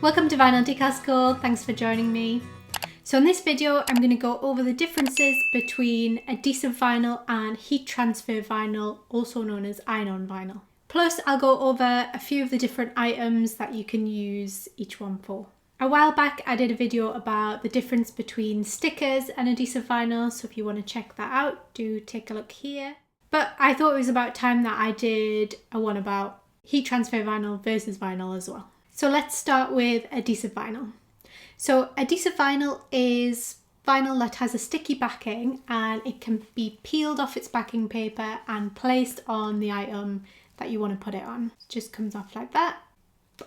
Welcome to Vinyl Decal School, thanks for joining me. So in this video I'm going to go over the differences between adhesive vinyl and heat transfer vinyl, also known as iron-on vinyl. Plus I'll go over a few of the different items that you can use each one for. A while back I did a video about the difference between stickers and adhesive vinyl, so if you want to check that out, do take a look here. But I thought it was about time that I did a one about heat transfer vinyl versus vinyl as well. So let's start with adhesive vinyl. So adhesive vinyl is vinyl that has a sticky backing and it can be peeled off its backing paper and placed on the item that you want to put it on. It just comes off like that.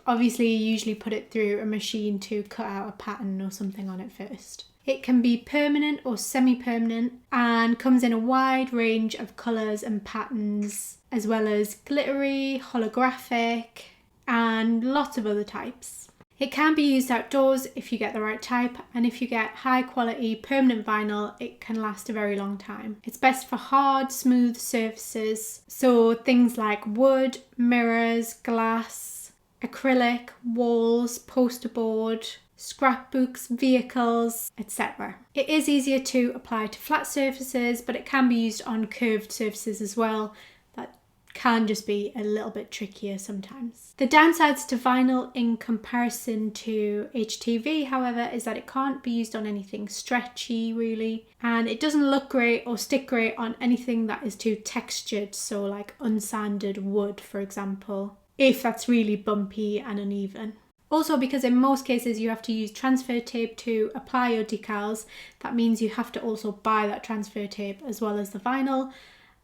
Obviously you usually put it through a machine to cut out a pattern or something on it first. It can be permanent or semi-permanent and comes in a wide range of colours and patterns, as well as glittery, holographic, and lots of other types. It can be used outdoors if you get the right type, and if you get high quality permanent vinyl, it can last a very long time. It's best for hard, smooth surfaces, so things like wood, mirrors, glass, acrylic, walls, poster board, scrapbooks, vehicles, etc. It is easier to apply to flat surfaces, but it can be used on curved surfaces as well. That can just be a little bit trickier sometimes. The downsides to vinyl in comparison to HTV, however, is that it can't be used on anything stretchy really, and it doesn't look great or stick great on anything that is too textured, so like unsanded wood, for example, if that's really bumpy and uneven. Also, because in most cases you have to use transfer tape to apply your decals, that means you have to also buy that transfer tape as well as the vinyl.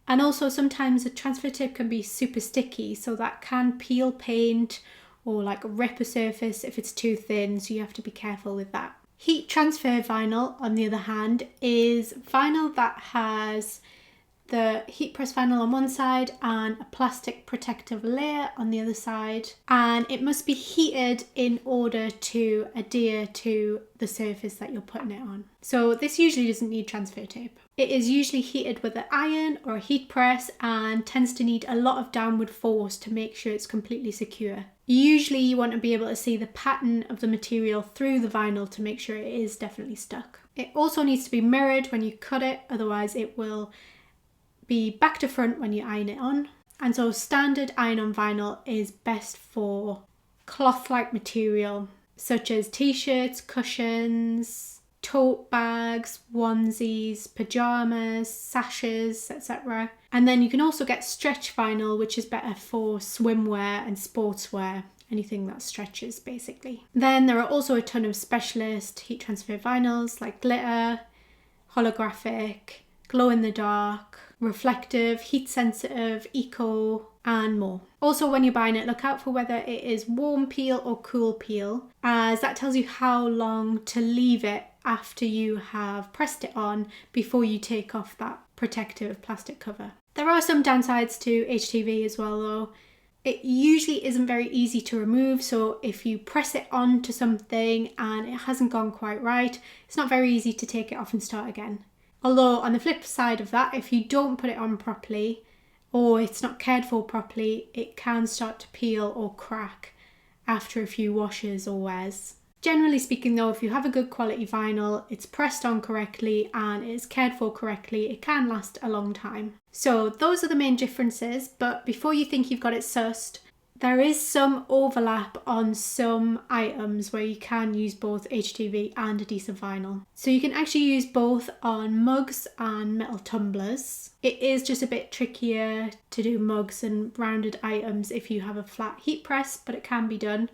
And also sometimes the transfer tape can be super sticky, so that can peel paint or like rip a surface if it's too thin, so you have to be careful with that. Heat transfer vinyl, on the other hand, is vinyl that has the heat press vinyl on one side and a plastic protective layer on the other side, and it must be heated in order to adhere to the surface that you're putting it on. So this usually doesn't need transfer tape. It is usually heated with an iron or a heat press and tends to need a lot of downward force to make sure it's completely secure. Usually you want to be able to see the pattern of the material through the vinyl to make sure it is definitely stuck. It also needs to be mirrored when you cut it, otherwise it will be back to front when you iron it on. And so standard iron-on vinyl is best for cloth-like material such as t-shirts, cushions, tote bags, onesies, pajamas, sashes, etc. And then you can also get stretch vinyl, which is better for swimwear and sportswear, anything that stretches basically. Then there are also a ton of specialist heat transfer vinyls like glitter, holographic, glow in the dark, reflective, heat sensitive, eco, and more. Also, when you're buying it, look out for whether it is warm peel or cool peel, as that tells you how long to leave it after you have pressed it on before you take off that protective plastic cover. There are some downsides to HTV as well though. It usually isn't very easy to remove, so if you press it onto something and it hasn't gone quite right, it's not very easy to take it off and start again. Although on the flip side of that, if you don't put it on properly or it's not cared for properly, it can start to peel or crack after a few washes or wears. Generally speaking though, if you have a good quality vinyl, it's pressed on correctly and it's cared for correctly, it can last a long time. So those are the main differences, but before you think you've got it sussed, there is some overlap on some items where you can use both HTV and adhesive vinyl. So you can actually use both on mugs and metal tumblers. It is just a bit trickier to do mugs and rounded items if you have a flat heat press, but it can be done.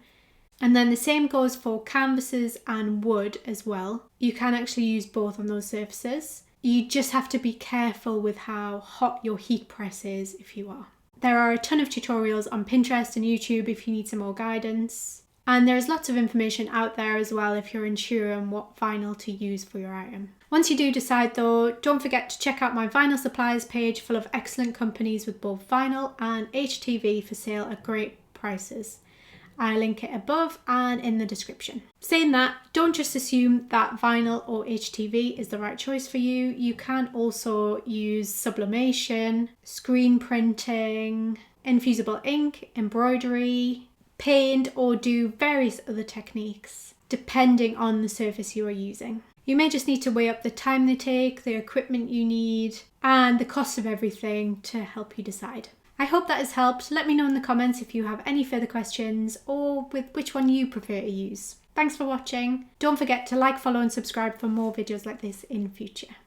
And then the same goes for canvases and wood as well. You can actually use both on those surfaces. You just have to be careful with how hot your heat press is if you are. There are a ton of tutorials on Pinterest and YouTube if you need some more guidance. And there's lots of information out there as well if you're unsure on what vinyl to use for your item. Once you do decide though, don't forget to check out my vinyl suppliers page full of excellent companies with both vinyl and HTV for sale at great prices. I link it above and in the description. Saying that, don't just assume that vinyl or HTV is the right choice for you. You can also use sublimation, screen printing, infusible ink, embroidery, paint, or do various other techniques, depending on the surface you are using. You may just need to weigh up the time they take, the equipment you need, and the cost of everything to help you decide. I hope that has helped. Let me know in the comments if you have any further questions or with which one you prefer to use. Thanks for watching. Don't forget to like, follow and subscribe for more videos like this in future.